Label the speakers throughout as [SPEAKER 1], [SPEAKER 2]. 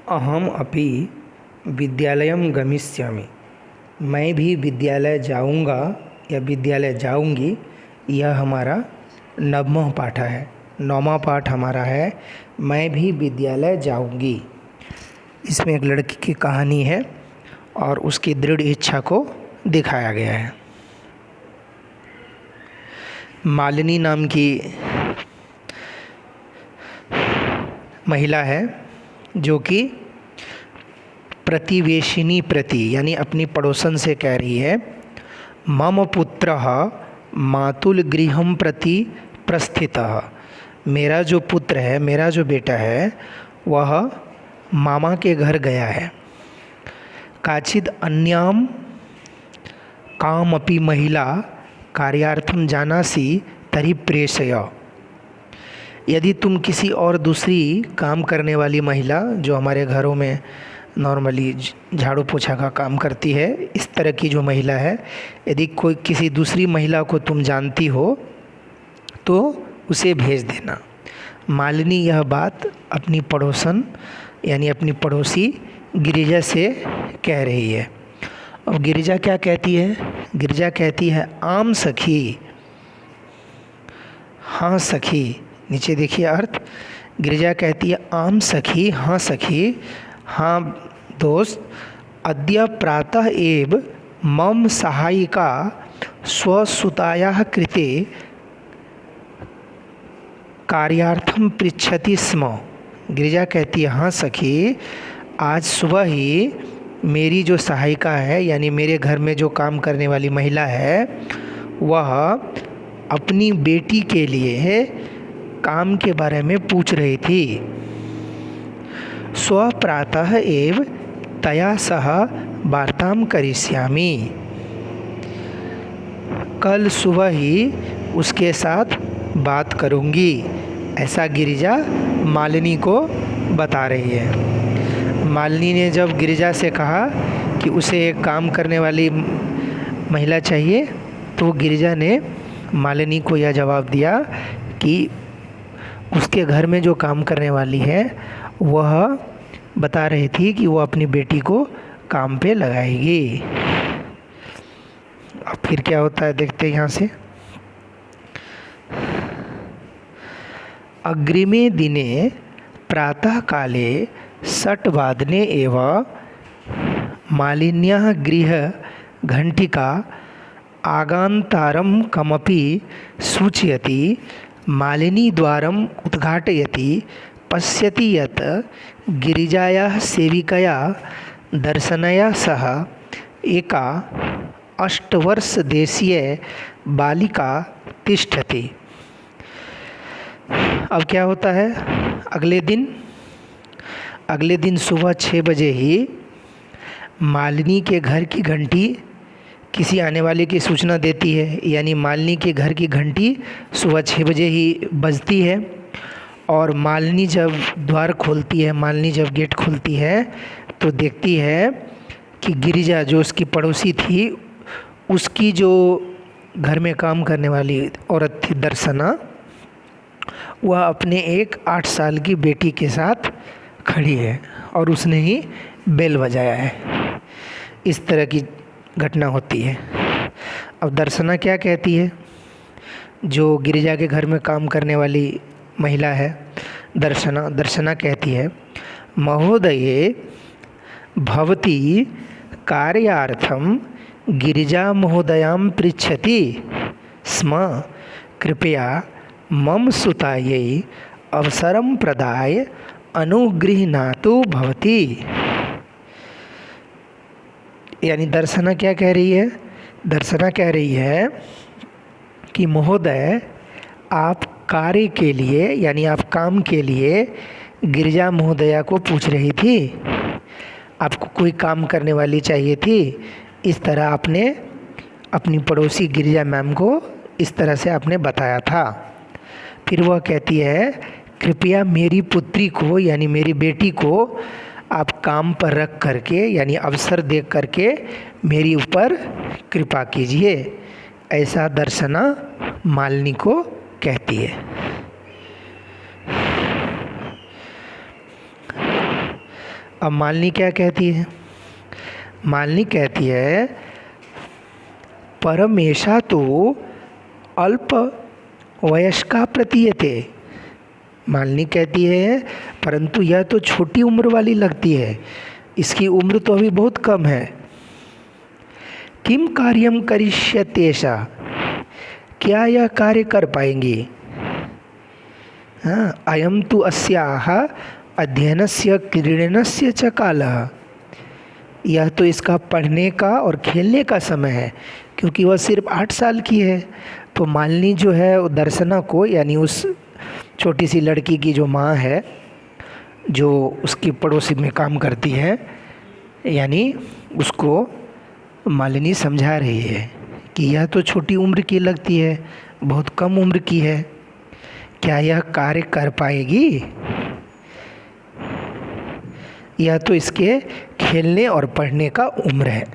[SPEAKER 1] अहम अपि विद्यालयम गमिष्यामि। मैं भी विद्यालय जाऊंगा या विद्यालय जाऊंगी। यह हमारा नवमः पाठ है। नौवां पाठ हमारा है मैं भी विद्यालय जाऊंगी। इसमें एक लड़की की कहानी है और उसकी दृढ़ इच्छा को दिखाया गया है। मालिनी नाम की महिला है जो कि प्रतिवेशिनी प्रति यानी अपनी पड़ोसन से कह रही है, मम पुत्रः मातुल गृहं प्रति प्रस्थितः। मेरा जो पुत्र है, मेरा जो बेटा है, वह मामा के घर गया है। काचिद अन्याम कामपि महिला कार्यार्थम जानासि तर्हि प्रेषय। यदि तुम किसी और दूसरी काम करने वाली महिला, जो हमारे घरों में नॉर्मली झाड़ू पोछा का काम करती है, इस तरह की जो महिला है, यदि कोई किसी दूसरी महिला को तुम जानती हो तो उसे भेज देना। मालिनी यह बात अपनी पड़ोसन यानी अपनी पड़ोसी गिरिजा से कह रही है। अब गिरिजा क्या कहती है? गिरिजा कहती है, आम सखी, हाँ सखी। नीचे देखिए अर्थ। गिरिजा कहती है, आम सखी, हाँ सखी, हाँ दोस्त, अद्य प्रातः एव मम सहायिका स्वसुतायाः कृते कार्यार्थम पृच्छति स्म। गिरिजा कहती है, हाँ सखी, आज सुबह ही मेरी जो सहायिका है यानी मेरे घर में जो काम करने वाली महिला है, वह अपनी बेटी के लिए काम के बारे में पूछ रही थी। स्व प्रातः एव तया सह वार्तां करिष्यामि। कल सुबह ही उसके साथ बात करूंगी, ऐसा गिरिजा मालिनी को बता रही है। मालिनी ने जब गिरिजा से कहा कि उसे एक काम करने वाली महिला चाहिए, तो गिरिजा ने मालिनी को यह जवाब दिया कि उसके घर में जो काम करने वाली है, वह बता रही थी कि वो अपनी बेटी को काम पे लगाएगी। अब फिर क्या होता है देखते हैं यहाँ से। अग्रिमे दिने प्रातः काले 6:00 एव मालिन्याः गृह घंटिका आगान्तारं कमपि सूचयति। मालिनी द्वारम् उद्घाटयति, पश्यति यत् गिरिजायाः सेविकया दर्शनया सह एका 8-वर्षदेशीय बालिका तिष्ठति। अब क्या होता है? अगले दिन सुबह 6 बजे ही मालिनी के घर की घंटी किसी आने वाले की सूचना देती है, यानी मालिनी के घर की घंटी सुबह 6 बजे ही बजती है। और मालिनी जब द्वार खोलती है, मालिनी जब गेट खोलती है, तो देखती है कि गिरिजा जो उसकी पड़ोसी थी, उसकी जो घर में काम करने वाली औरत थी दर्शना, वह अपने एक 8 साल की बेटी के साथ खड़ी है और उसने ही बेल बजाया है। इस तरह की घटना होती है। अब दर्शना क्या कहती है? जो गिरिजा के घर में काम करने वाली महिला है, दर्शना कहती है, महोदये भवती कार्यार्थम गिरिजा महोदयां पृच्छति स्म, कृपया मम सुतायै अवसरं प्रदाय अनुगृह्णातु भवती। यानी दर्शना क्या कह रही है? दर्शना कह रही है कि महोदय, आप कार्य के लिए यानी आप काम के लिए गिरिजा महोदया को पूछ रही थी, आपको कोई काम करने वाली चाहिए थी। इस तरह आपने अपनी पड़ोसी गिरिजा मैम को इस तरह से आपने बताया था। फिर वह कहती है, कृपया मेरी पुत्री को यानी मेरी बेटी को आप काम पर रख करके यानी अवसर दे करके मेरी ऊपर कृपा कीजिए। ऐसा दर्शना मालिनी को कहती है। अब मालिनी क्या कहती है? मालिनी कहती है परमेशा तो अल्प वयस्का प्रतीयते। मालिनी कहती है परंतु यह तो छोटी उम्र वाली लगती है, इसकी उम्र तो अभी बहुत कम है। किम कार्यम करिष्यतेषा, क्या यह कार्य कर पाएंगी? हाँ, अयम तु अस्याः अध्ययनस्य क्रीडनस्य च कालः, यह तो इसका पढ़ने का और खेलने का समय है, क्योंकि वह सिर्फ 8 साल की है। तो मालिनी जो है वो दर्शना को, यानी उस छोटी सी लड़की की जो माँ है, जो उसकी पड़ोसी में काम करती है, यानी उसको मालिनी समझा रही है कि यह तो छोटी उम्र की लगती है, बहुत कम उम्र की है, क्या यह कार्य कर पाएगी? यह तो इसके खेलने और पढ़ने का उम्र है।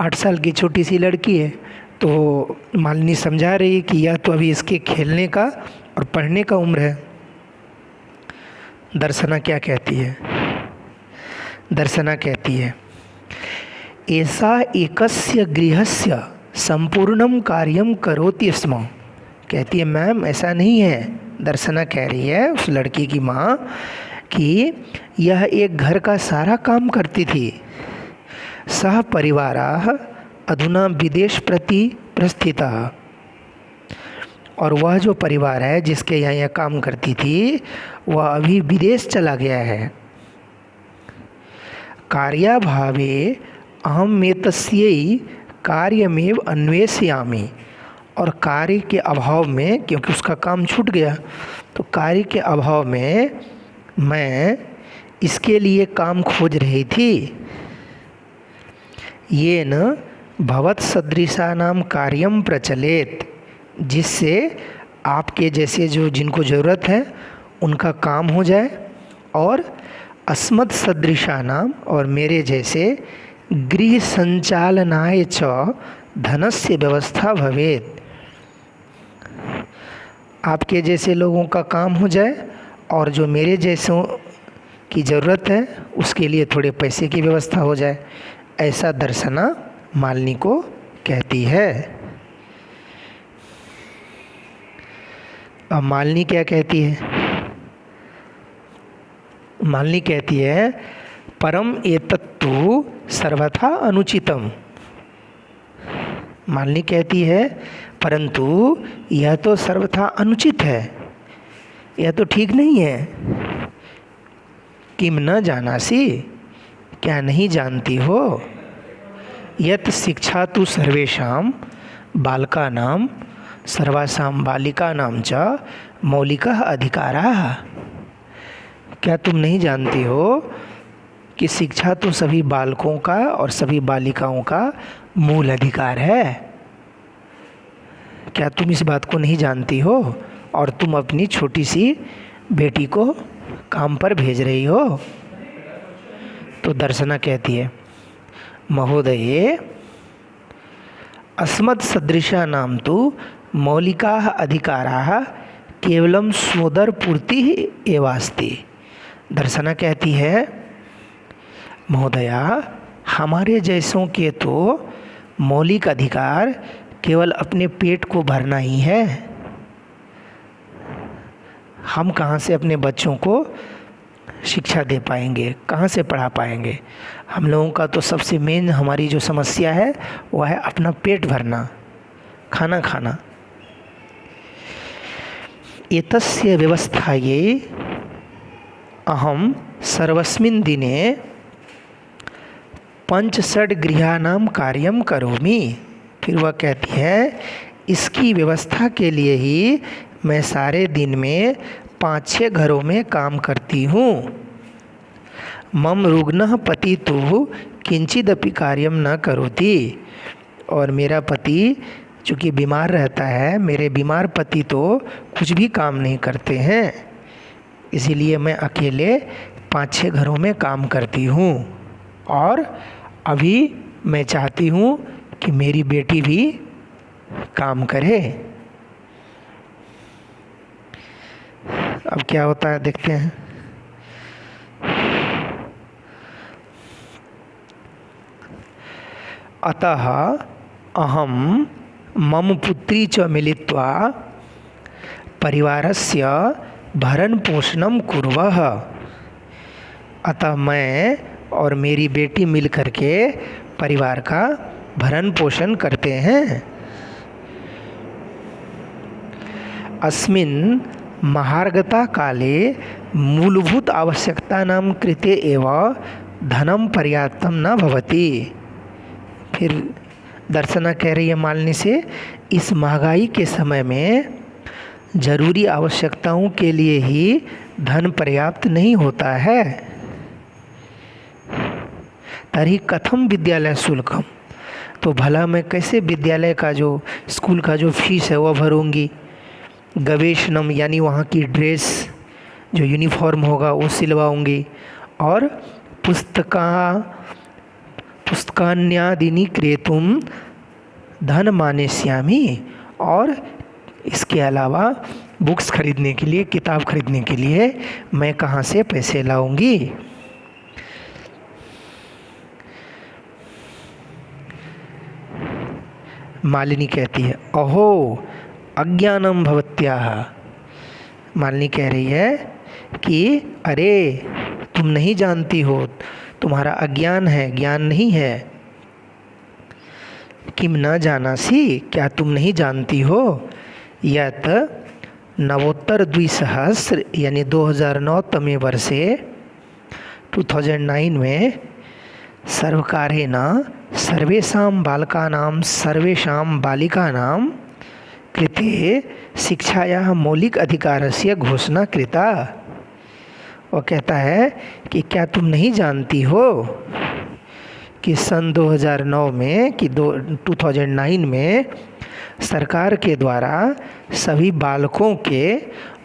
[SPEAKER 1] 8 साल की छोटी सी लड़की है, तो मालिनी समझा रही है कि यह तो अभी इसके खेलने का और पढ़ने का उम्र है। दर्शना क्या कहती है? दर्शना कहती है ऐसा एकस्य गृहस्य संपूर्णम कार्यम करोति स्म। कहती है मैम ऐसा नहीं है। दर्शना कह रही है उस लड़की की माँ कि यह एक घर का सारा काम करती थी। सह परिवाराः अधुना विदेश प्रति प्रस्थितः, और वह जो परिवार है जिसके यहाँ यह काम करती थी वह अभी विदेश चला गया है। कार्याभावे अहम एतस्यै कार्यमेव अन्वेषयामि, और कार्य के अभाव में, क्योंकि उसका काम छूट गया, तो कार्य के अभाव में मैं इसके लिए काम खोज रही थी। ये न भवत सदृशानाम कार्यम प्रचलेत, जिससे आपके जैसे जो जिनको ज़रूरत है उनका काम हो जाए, और अस्मत् सदृशानाम, और मेरे जैसे गृह संचालनाय च धनस्य व्यवस्था भवेत, आपके जैसे लोगों का काम हो जाए और जो मेरे जैसों की ज़रूरत है उसके लिए थोड़े पैसे की व्यवस्था हो जाए। ऐसा दर्शना मालिनी को कहती है। अब मालिनी क्या कहती है? मालिनी कहती है परम एतत्तु सर्वथा अनुचितम। मालिनी कहती है परंतु यह तो सर्वथा अनुचित है, यह तो ठीक नहीं है। किम न जानासी, क्या नहीं जानती हो? यत शिक्षा तो सर्वेषां बालकानां सर्वासां बालिकानां च मौलिकः अधिकारः। क्या तुम नहीं जानती हो कि शिक्षा तो सभी बालकों का और सभी बालिकाओं का मूल अधिकार है? क्या तुम इस बात को नहीं जानती हो और तुम अपनी छोटी सी बेटी को काम पर भेज रही हो? तो दर्शना कहती है महोदये अस्मत् सदृशानां तु मौलिकाः अधिकाराः केवलं स्वोदरपूर्तिः एवास्ति। दर्शना कहती है महोदया, हमारे जैसों के तो मौलिक अधिकार केवल अपने पेट को भरना ही है। हम कहाँ से अपने बच्चों को शिक्षा दे पाएंगे, कहाँ से पढ़ा पाएंगे? हम लोगों का तो सबसे मेन हमारी जो समस्या है वह है अपना पेट भरना, खाना खाना। एतस्य व्यवस्थायै अहम सर्वस्मिन् दिने 5-6 गृहाणां कार्यं करोमि। फिर वह कहती है इसकी व्यवस्था के लिए ही मैं सारे दिन में 5-6 घरों में काम करती हूँ। मम रुग्णः पति तो किंचिदपि कार्यम न करोति, और मेरा पति चूँकि बीमार रहता है, मेरे बीमार पति तो कुछ भी काम नहीं करते हैं, इसीलिए मैं अकेले 5-6 घरों में काम करती हूँ। और अभी मैं चाहती हूँ कि मेरी बेटी भी काम करे। अब क्या होता है देखते हैं। अतः अहं मम पुत्री च मिलित्वा परिवारस्य भरण पोषणं कुर्वः। अतः मैं और मेरी बेटी मिल करके परिवार का भरण पोषण करते हैं। अस्मिन् महार्घता काले मूलभूत आवश्यकतानां कृते एव धनं पर्याप्तं न भवति। फिर दर्शना कह रही है मालिनी से, इस महंगाई के समय में जरूरी आवश्यकताओं के लिए ही धन पर्याप्त नहीं होता है। तर्हि कथम विद्यालय शुल्कम, तो भला मैं कैसे विद्यालय का जो स्कूल का जो फीस है वह भरूंगी। गवेषणम यानी वहाँ की ड्रेस जो यूनिफॉर्म होगा वो सिलवाऊंगी। और पुस्तकान्यादिनी क्रेतुम धन मानेष्यामि, और इसके अलावा बुक्स खरीदने के लिए, किताब खरीदने के लिए मैं कहाँ से पैसे लाऊंगी। मालिनी कहती है अहो अज्ञानम भवत्याः। मालिनी कह रही है कि अरे तुम नहीं जानती हो, तुम्हारा अज्ञान है, ज्ञान नहीं है। किम न जानासी, क्या तुम नहीं जानती हो, यत नवोत्तर द्विसहस्र यानी 2009 तमे वर्षे 2009 में सर्वकारेण सर्वेषां बालकानां सर्वेषां बालिकानां कृते शिक्षायाः मौलिक अधिकारस्य घोषणा कृता। वो कहता है कि क्या तुम नहीं जानती हो कि सन 2009 में 2009 में सरकार के द्वारा सभी बालकों के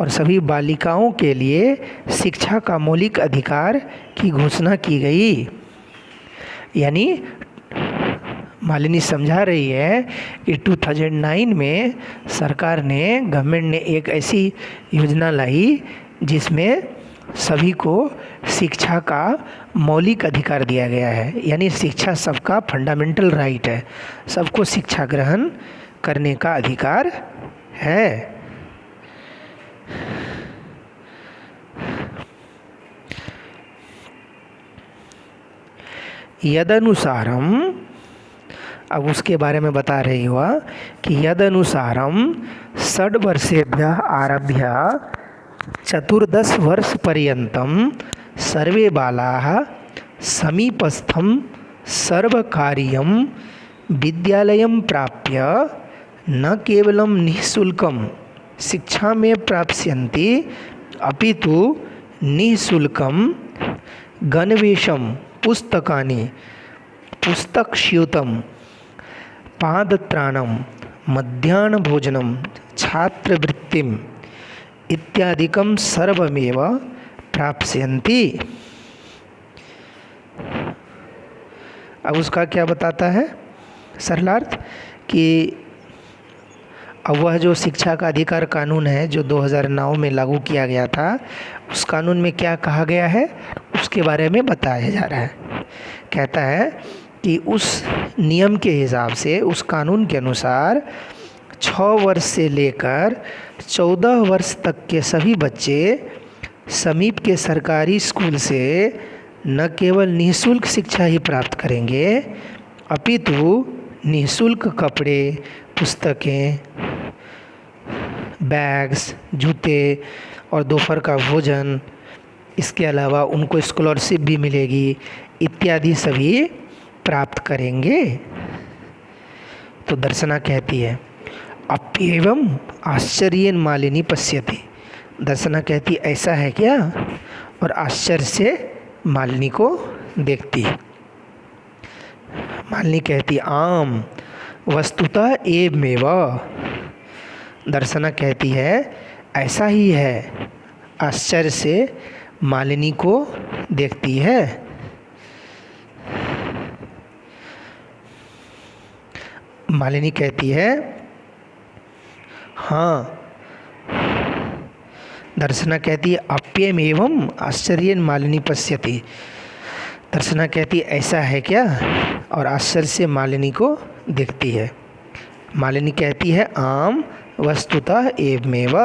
[SPEAKER 1] और सभी बालिकाओं के लिए शिक्षा का मौलिक अधिकार की घोषणा की गई। यानी मालिनी समझा रही है कि 2009 में सरकार ने, गवर्नमेंट ने एक ऐसी योजना लाई जिसमें सभी को शिक्षा का मौलिक अधिकार दिया गया है। यानी शिक्षा सबका फंडामेंटल राइट है, सबको शिक्षा ग्रहण करने का अधिकार है। यदनुसारम, अब उसके बारे में बता रही हुआ कि यदनुसारम षड्वर्षेभ्यः आरभ्य 14 वर्षपर्यन्तं सर्वे बालाः समीपस्थं सर्वकारीयं विद्यालयं प्राप्य न केवलं निःशुल्कं शिक्षामेव प्राप्स्यन्ति अपितु निःशुल्कं गणवेशं पुस्तकानि पुस्तकस्यूतं पादत्राणं मध्याह्नभोजनं छात्रवृत्तिम् इत्यादिकं सर्वमेव प्राप्स्यन्ति। अब उसका क्या बताता है सरलार्थ कि अब वह जो शिक्षा का अधिकार कानून है जो 2009 में लागू किया गया था, उस कानून में क्या कहा गया है उसके बारे में बताया जा रहा है। कहता है कि उस नियम के हिसाब से, उस कानून के अनुसार 6 वर्ष से लेकर 14 वर्ष तक के सभी बच्चे समीप के सरकारी स्कूल से न केवल निःशुल्क शिक्षा ही प्राप्त करेंगे अपितु निःशुल्क कपड़े, पुस्तकें, बैग्स, जूते और दोपहर का भोजन, इसके अलावा उनको स्कॉलरशिप भी मिलेगी इत्यादि सभी प्राप्त करेंगे। तो दर्शना कहती है अप्येवं आश्चर्येन मालिनी पश्यति। दर्शना कहती ऐसा है क्या, और आश्चर्य से मालिनी को देखती। मालिनी कहती आम वस्तुतः एवमेव। दर्शना कहती है ऐसा ही है, आश्चर्य से मालिनी को देखती है। मालिनी कहती है हाँ। दर्शना कहती है अप्यमेवं आश्चर्येन मालिनी पश्यति। दर्शना कहती है ऐसा है क्या, और आश्चर्य से मालिनी को देखती है। मालिनी कहती है आम वस्तुतः एवमेव।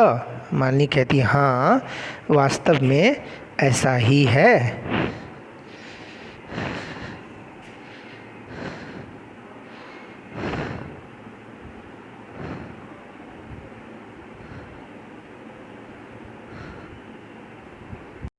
[SPEAKER 1] मालिनी कहती है हाँ वास्तव में ऐसा ही है।